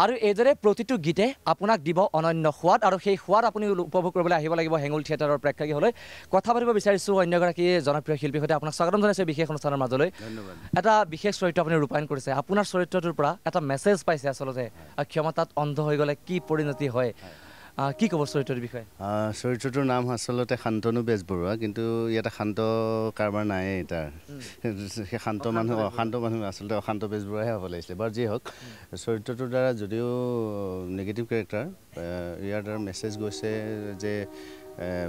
আৰু এইদৰে প্ৰতিটো গীতে আপোনাক দিব অনন্য সোৱাদ আৰু সেই সোৱাদ আপুনি উপভোগ কৰিবলৈ আহিব লাগিব হেঙুল থিয়েটাৰৰ প্ৰেক্ষাগৃহলৈ কথা পাতিব বিচাৰিছোঁ অন্য এগৰাকী জনপ্ৰিয় শিল্পীৰ সৈতে আপোনাক স্বাগতম জনাইছোঁ বিশেষ অনুষ্ঠানৰ মাজলৈ ধন্যবাদ এটা বিশেষ চৰিত্ৰ আপুনি ৰূপায়ণ কৰিছে আপোনাৰ চৰিত্ৰটোৰ পৰা এটা মেছেজ পাইছে আচলতে ক্ষমতাত অন্ধ হৈ গ'লে কি পৰিণতি হয় কি ক'ব চৰিত্ৰৰ বিষয়ে চৰিত্ৰটোৰ নাম আচলতে শান্তনু বেজবৰুৱা কিন্তু ইয়াতে শান্ত কাৰবাৰ নাই তাৰ সেই শান্ত মানুহ অশান্ত মানুহ আচলতে অশান্ত বেজবৰুৱাহে হ'ব লাগিছিলে বাৰু যি হওক চৰিত্ৰটোৰ দ্বাৰা যদিও নিগেটিভ কেৰেক্টাৰ ইয়াৰ দ্বাৰা মেছেজ গৈছে যে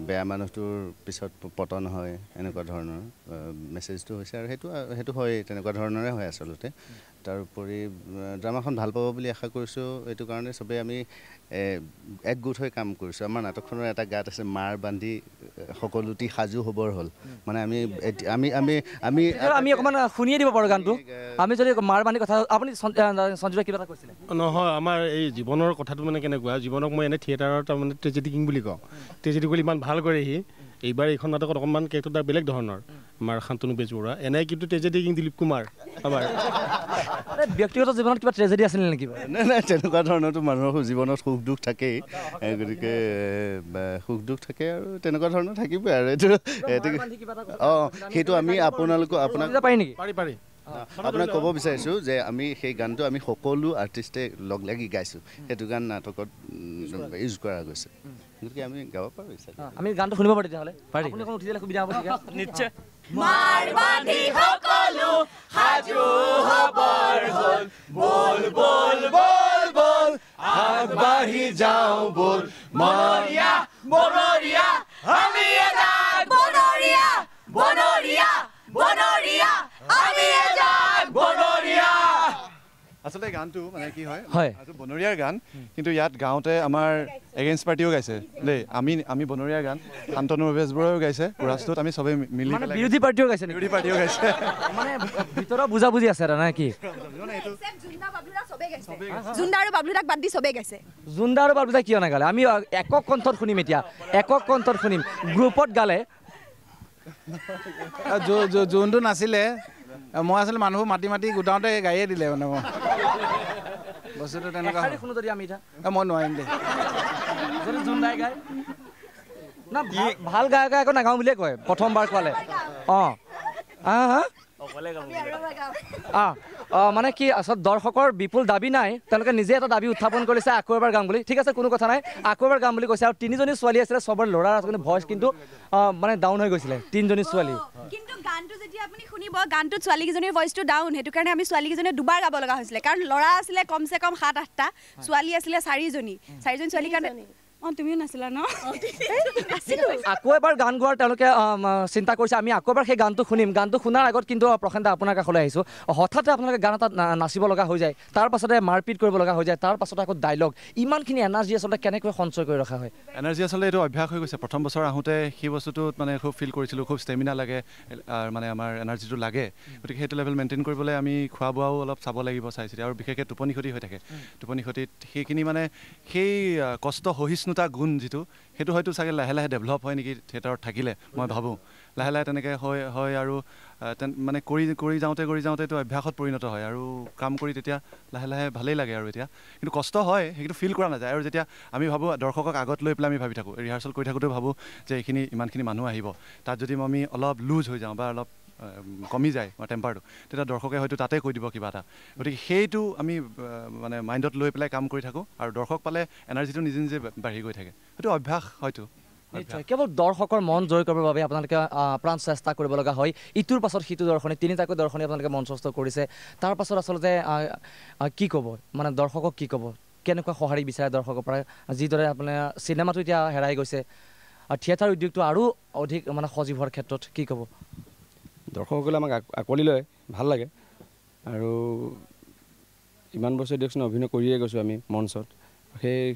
বেয়া মানুহটোৰ পিছত পতন হয় এনেকুৱা ধৰণৰ মেছেজটো হৈছে আৰু সেইটো হয় তেনেকুৱা ধৰণৰে হয় আচলতে তাৰোপৰি ড্ৰামাখন ভাল পাব বুলি আশা কৰিছোঁ এইটো কাৰণে চবেই আমি একগোট হৈ কাম কৰিছোঁ আমাৰ নাটকখনৰ এটা গাত আছে মাৰ বান্ধি সকলোটি সাজু হ'বৰ হ'ল মানে আমি আমি আমি আমি আমি অকণমান শুনিয়ে দিব পাৰোঁ গানটো আমি যদি মাৰ বান্ধি কথা আপুনি সঞ্জীৱে কিবা এটা কৈছিলে নহয় আমাৰ এই জীৱনৰ কথাটো মানে কেনেকুৱা জীৱনক মই এনে থিয়েটাৰৰ তাৰমানে ট্ৰেজেডি কিং বুলি কওঁ ট্ৰেজেডি বুলি ইমান ভাল কৰে সি এইবাৰ এইখন নাটকত অকণমান কেৰেক্টাৰ বেলেগ ধৰণৰ আমাৰ শান্তনু বেজবৰুৱা এনে কিন্তু ট্ৰেজেডি কিং দিলীপ কুমাৰ আমাৰ ব্যক্তিগত জীৱনত কিবা ট্ৰেজেডি আছিল নেকি নাই তেনেকুৱা ধৰণৰতো মানুহৰ জীৱনত সুখ দুখ থাকেই গতিকে সুখ দুখ থাকে আৰু তেনেকুৱা ধৰণৰ থাকিবই আৰু এইটো সেইটো আমি আপোনাক ক'ব বিচাৰিছোঁ যে আমি সেই গানটো আমি সকলো আৰ্টিষ্টে লগ লাগি গাইছোঁ সেইটো গান নাটকত ইউজ কৰা গৈছে গতিকে আমি গাব পাৰোঁ আমি গানটো শুনিব পাৰোঁ তেতিয়াহ'লে পাৰি উঠি দিলে সুবিধা হ'ব নিশ্চয় মাৰ বান্ধি সকলো সাজু হ'বৰ হ'ল বল বল বল বল আগবাঢ়ি যাওঁ বল বনৰীয়া বনৰীয়া আমি এজাক বনৰীয়া বনৰীয়া বনৰীয়া আমি এজাক বনৰীয়া আচলতে গানটো মানে কি হয় এইটো বনৰীয়াৰ গান কিন্তু ইয়াত গাওঁতে আমাৰ এগেইনষ্ট পাৰ্টিও গাইছে দেই আমি বনৰীয়াৰ গান শান্তনু বেজবৰুৱাও গাইছে কোৰাছটোত আমি চবেই মিলি বিৰোধী পাৰ্টিও গাইছে মানে ভিতৰৰ বুজাবুজি আছে না কি জুন্দা আৰু বাবলুদাক বাদ দি চবেই গাইছে জুন্দা আৰু বাবলুদাক কিয় নাগালে আমি একক কণ্ঠত শুনিম এতিয়া একক কণ্ঠত শুনিম গ্ৰুপত গালে যোনটো নাছিলে মই আচলতে মানুহবোৰ মাতি মাতি গোটাওঁতে গায়ে দিলে মানে মই বস্তুটো তেনেকুৱা শুনো যদি আমি মই নোৱাৰিম দেই যদি জুন্দাই গায় না ভাল গায়ক আকৌ নাগাওঁ বুলিয়ে কয় প্ৰথমবাৰ কোৱালে মানে কি আচলতে দৰ্শকৰ বিপুল দাবী নাই তেওঁলোকে নিজে এটা দাবী উত্থাপন কৰিছে আকৌ এবাৰ গাম বুলি ঠিক আছে কোনো কথা নাই আকৌ এবাৰ গাম বুলি কৈছে আৰু তিনিজনী ছোৱালী আছিলে চবৰে ল'ৰাৰ আচলতে ভইচ কিন্তু মানে ডাউন হৈ গৈছিলে তিনিজনী ছোৱালী কিন্তু গানটো যেতিয়া আপুনি শুনিব গানটোত ছোৱালীকেইজনীৰ ভইচটো ডাউন সেইটো কাৰণে আমি ছোৱালীকেইজনীয়ে দুবাৰ গাব লগা হৈছিলে কাৰণ ল'ৰা আছিলে কমচে কম 7-8টা ছোৱালী আছিলে 4জনী ছোৱালীৰ কাৰণে তুমিও নাছিলা ন আকৌ এবাৰ গান গোৱাৰ তেওঁলোকে চিন্তা কৰিছে আমি আকৌ এবাৰ সেই গানটো শুনিম গানটো শুনাৰ আগত কিন্তু প্ৰশান্ত আপোনাৰ কাষলৈ আহিছোঁ হঠাতে আপোনালোকে গান এটা নাচিব লগা হৈ যায় তাৰ পাছতে মাৰপিট কৰিব লগা হৈ যায় তাৰ পাছতে আকৌ ডাইলগ ইমানখিনি এনাৰ্জি আচলতে কেনেকৈ সঞ্চয় কৰি ৰখা হয় এনাৰ্জি আচলতে এইটো অভ্যাস হৈ গৈছে প্ৰথম বছৰ আহোঁতে সেই বস্তুটোত মানে খুব ফিল কৰিছিলোঁ খুব ষ্টেমিনা লাগে মানে আমাৰ এনাৰ্জিটো লাগে গতিকে সেইটো লেভেল মেইনটেইন কৰিবলৈ আমি খোৱা বোৱাও অলপ চাব লাগিব চাই চিতি আৰু বিশেষকৈ টোপনি ক্ষতি হৈ থাকে টোপনি ক্ষতিত সেইখিনি মানে সেই কষ্ট সহিষ্ণুতা গুণ যিটো সেইটো হয়তো চাগে লাহে লাহে ডেভেলপ হয় নেকি থিয়েটাৰত থাকিলে মই ভাবোঁ লাহে লাহে তেনেকৈ হয় আৰু মানে কৰি যাওঁতে এইটো অভ্যাসত পৰিণত হয় আৰু কাম কৰি তেতিয়া লাহে লাহে ভালেই লাগে আৰু এতিয়া কিন্তু কষ্ট হয় সেইটো ফিল কৰা নাযায় আৰু যেতিয়া আমি ভাবোঁ দৰ্শকক আগত লৈ পেলাই আমি ভাবি থাকোঁ ৰিহাৰ্চেল কৰি থাকোঁতেও ভাবোঁ যে এইখিনি ইমানখিনি মানুহ আহিব তাত যদি আমি অলপ লুজ হৈ যাওঁ বা অলপ কমি যায় টেম্পাৰটো তেতিয়া দৰ্শকে হয়তো তাতে কৈ দিব কিবা এটা গতিকে সেইটো আমি মানে মাইণ্ডত লৈ পেলাই কাম কৰি থাকোঁ আৰু দৰ্শক পালে এনাৰ্জিটো নিজে নিজে বাঢ়ি গৈ থাকে সেইটো অভ্যাস হয়তো কেৱল দৰ্শকৰ মন জয় কৰিবৰ বাবে আপোনালোকে প্ৰাণ চেষ্টা কৰিব লগা হয় ইটোৰ পাছত সিটো দৰ্শনী তিনিটাকৈ দৰ্শনী আপোনালোকে মঞ্চস্থ কৰিছে তাৰ পাছত আচলতে কি ক'ব মানে দৰ্শকক কি ক'ব কেনেকুৱা সঁহাৰি বিচাৰে দৰ্শকৰ পৰা যিদৰে আপোনাৰ চিনেমাটো এতিয়া হেৰাই গৈছে আৰু থিয়েটাৰ উদ্যোগটো আৰু অধিক মানে সজীৱ হোৱাৰ ক্ষেত্ৰত কি ক'ব দৰ্শকসকলে আমাক আঁকোৱালি লয় ভাল লাগে আৰু ইমান বছৰ দিয়কচোন অভিনয় কৰিয়ে গৈছোঁ আমি মঞ্চত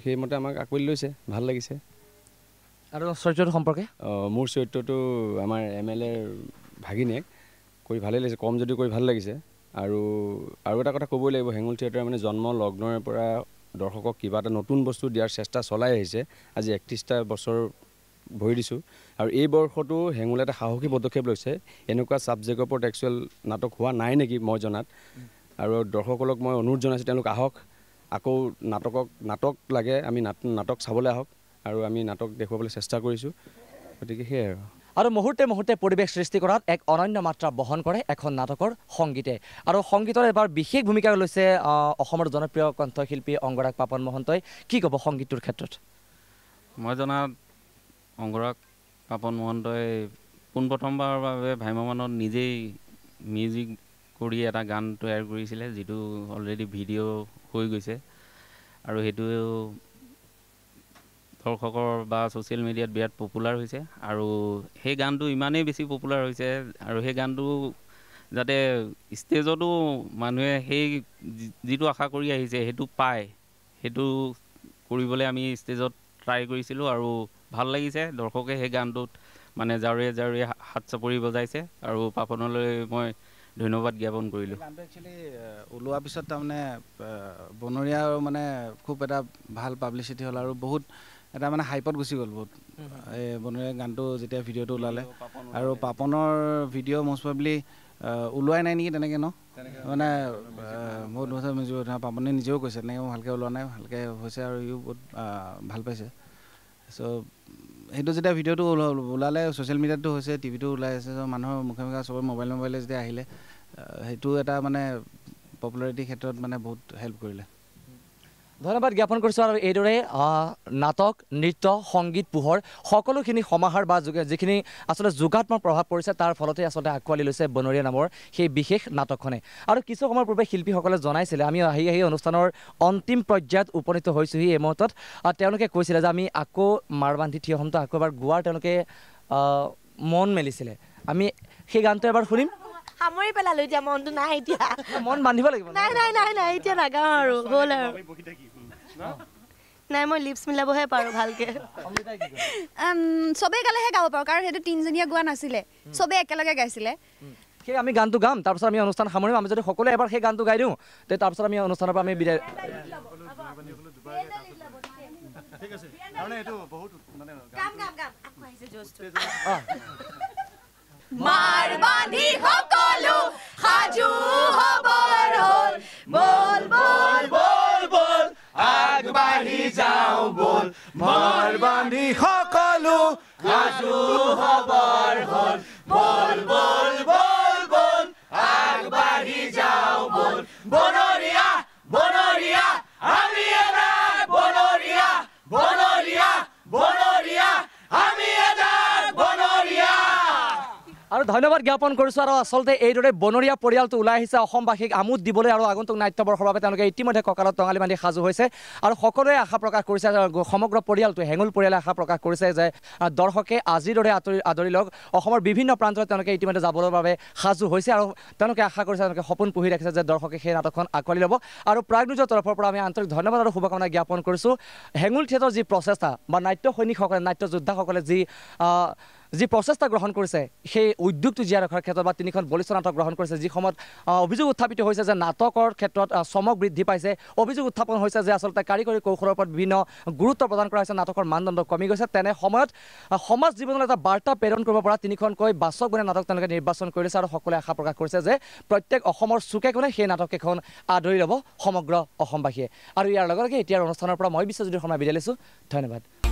সেইমতে আমাক আঁকোৱালি লৈছে ভাল লাগিছে আৰু চৰিত্ৰটো সম্পৰ্কে মোৰ চৰিত্ৰটো আমাৰ MLAৰ ভাগিনীয়েক কৰি ভালেই লাগিছে কম যদিও কৰি ভাল লাগিছে আৰু এটা কথা ক'বই লাগিব হেঙুল থিয়েটাৰ মানে জন্ম লগ্নৰে পৰা দৰ্শকক কিবা এটা নতুন বস্তু দিয়াৰ চেষ্টা চলাই আহিছে আজি 31টা বছৰ ভৰি দিছোঁ আৰু এই বৰ্ষটো হেঙুলে এটা সাহসী পদক্ষেপ লৈছে এনেকুৱা ছাবজেক্টৰ ওপৰত একচুৱেল নাটক হোৱা নাই নেকি মই জনাত আৰু দৰ্শকসকলক মই অনুৰোধ জনাইছোঁ তেওঁলোক আহক আকৌ নাটক লাগে আমি নাটক চাবলৈ আহক আৰু আমি নাটক দেখুৱাবলৈ চেষ্টা কৰিছোঁ গতিকে সেয়াই আৰু মুহূৰ্তে মুহূৰ্তে পৰিৱেশ সৃষ্টি কৰাত এক অনন্য মাত্ৰা বহন কৰে এখন নাটকৰ সংগীতে আৰু সংগীতৰ এবাৰ বিশেষ ভূমিকা লৈছে অসমৰ জনপ্ৰিয় কণ্ঠশিল্পী অংগৰাগ পাপন মহন্তই কি ক'ব সংগীতটোৰ ক্ষেত্ৰত মই জনাত অংগৰাগ পাপন মহন্তই পোনপ্ৰথমবাৰৰ বাবে ভ্ৰাম্যমানত নিজেই মিউজিক কৰি এটা গান তৈয়াৰ কৰিছিলে যিটো অলৰেডি ভিডিঅ' হৈ গৈছে আৰু সেইটো দৰ্শকৰ বা ছ'চিয়েল মিডিয়াত বিৰাট পপুলাৰ হৈছে আৰু সেই গানটো ইমানেই বেছি পপুলাৰ হৈছে আৰু সেই গানটো যাতে ষ্টেজতো মানুহে সেই যিটো আশা কৰি আহিছে সেইটো পায় সেইটো কৰিবলৈ আমি ষ্টেজত ট্ৰাই কৰিছিলোঁ আৰু ভাল লাগিছে দৰ্শকে সেই গানটোত মানে জাৰুৱে জাৰুৱে হাত চাপৰি বজাইছে আৰু পাপনলৈ মই ধন্যবাদ জ্ঞাপন কৰিলোঁ গানটো একচুৱেলি ওলোৱাৰ পিছত তাৰমানে বনৰীয়া মানে খুব এটা ভাল পাব্লিচিটি হ'ল আৰু বহুত এটা মানে হাইপত গুচি গ'ল বহুত এই বনৰীয়া গানটো যেতিয়া ভিডিঅ'টো ওলালে আৰু পাপনৰ ভিডিঅ' মষ্ট প্ৰবেবলি ওলোৱাই নাই নেকি তেনেকৈ ন মানে বহুত বছৰ মিউজিক পাপনে নিজেও কৈছে তেনেকৈ ভালকৈ ওলোৱা নাই ভালকৈ হৈছে আৰু ইও বহুত ভাল পাইছে চ' সেইটো যেতিয়া ভিডিঅ'টো ওলালে ছ'চিয়েল মিডিয়াতো হৈছে টিভিটো ওলাই আছে মানুহৰ মুখে মুখে চবৰে মোবাইলে যেতিয়া আহিলে সেইটো এটা মানে পপুলাৰিটিৰ ক্ষেত্ৰত মানে বহুত হেল্প কৰিলে ধন্যবাদ জ্ঞাপন কৰিছোঁ আৰু এইদৰে নাটক নৃত্য সংগীত পোহৰ সকলোখিনি সমাহাৰ বা যিখিনি আচলতে যোগাত্মক প্ৰভাৱ পৰিছে তাৰ ফলতে আচলতে আঁকোৱালি লৈছে বনৰীয়া নামৰ সেই বিশেষ নাটকখনে আৰু কিছু সময়ৰ পূৰ্বে শিল্পীসকলে জনাইছিলে আমি আহি অনুষ্ঠানৰ অন্তিম পৰ্যায়ত উপনীত হৈছোঁহি এই মুহূৰ্তত তেওঁলোকে কৈছিলে যে আমি আকৌ মাৰ বান্ধি থিয় হ'মতো আকৌ এবাৰ গোৱাৰ তেওঁলোকে মন মেলিছিলে আমি সেই গানটো এবাৰ শুনিম সামৰি পেলালো এতিয়া মনটো নাই এতিয়া মন বান্ধিব লাগিব নাই এতিয়া নাগাওঁ আৰু হ'ল আৰু নাই মই লিপছ মিলাবহে পাৰোঁ ভালকৈ চবেই গালেহে গাব পাৰোঁ কাৰণ সেইটো তিনিজনীয়া গোৱা নাছিলে চবেই একেলগে গাইছিলে সেই আমি গানটো গাম তাৰপিছত আমি অনুষ্ঠান সামৰিম আমি যদি সকলোৱে এবাৰ সেই গানটো গাই দিওঁ তে তাৰপিছত আমি অনুষ্ঠানৰ পৰা আমি বিদায় মাৰ বান্ধি সকলো সাজু হবৰ হ'ল বল বল বল বল আগবাঢ়ি যাওঁ বল মাৰ বান্ধি সকলো সাজু হবৰ হ'ল বল বল বল বল আগবাঢ়ি যাওঁ বল বনৰীয়া বনৰীয়া আমি এটা বনৰীয়া বনৰীয়া বনৰীয়া আমি এটা বনৰীয়া আৰু ধন্যবাদ জ্ঞাপন কৰিছোঁ আৰু আচলতে এইদৰে বনৰীয়া পৰিয়ালটো ওলাই আহিছে অসমবাসীক আমোদ দিবলৈ আৰু আগন্তুক নাট্যবৰ্ষৰ বাবে তেওঁলোকে ইতিমধ্যে কঁকালত টঙালি বান্ধি সাজু হৈছে আৰু সকলোৱে আশা প্ৰকাশ কৰিছে সমগ্ৰ পৰিয়ালটো হেঙুল পৰিয়ালে আশা প্ৰকাশ কৰিছে যে দৰ্শকে আজিৰ দৰে আদৰি লওক অসমৰ বিভিন্ন প্ৰান্তত তেওঁলোকে ইতিমধ্যে যাবৰ বাবে সাজু হৈছে আৰু তেওঁলোকে আশা কৰিছে তেওঁলোকে সপোন পুহি ৰাখিছে যে দৰ্শকে সেই নাটকখন আঁকোৱালি ল'ব আৰু প্ৰাগ নিউজৰ তৰফৰ পৰা আমি আন্তৰিক ধন্যবাদ আৰু শুভকামনা জ্ঞাপন কৰিছোঁ হেঙুল থিয়েটাৰৰ যি প্ৰচেষ্টা বা নাট্য সৈনিকসকলে নাট্য যোদ্ধাসকলে যি প্ৰচেষ্টা গ্ৰহণ কৰিছে সেই উদ্যোগটো জীয়াই ৰখাৰ ক্ষেত্ৰত বা তিনিখন বলিষ্ঠ নাটক গ্ৰহণ কৰিছে যি সময়ত অভিযোগ উত্থাপিত হৈছে যে নাটকৰ ক্ষেত্ৰত চমক বৃদ্ধি পাইছে অভিযোগ উত্থাপন হৈছে যে আচলতে কাৰিকৰী কৌশলৰ ওপৰত বিভিন্ন গুৰুত্ব প্ৰদান কৰা হৈছে নাটকৰ মানদণ্ড কমি গৈছে তেনে সময়ত সমাজ জীৱনলৈ এটা বাৰ্তা প্ৰেৰণ কৰিব পৰা তিনিখনকৈ বাচক বনে নাটক তেওঁলোকে নিৰ্বাচন কৰিছে আৰু সকলোৱে আশা প্ৰকাশ কৰিছে যে প্ৰত্যেক অসমৰ চুকে কোণে সেই নাটককেইখন আদৰি ল'ব সমগ্ৰ অসমবাসীয়ে আৰু ইয়াৰ লগে লগে এতিয়াৰ অনুষ্ঠানৰ পৰা মই বিশ্বজ্যোতি শৰ্মা বিদায় লৈছোঁ ধন্যবাদ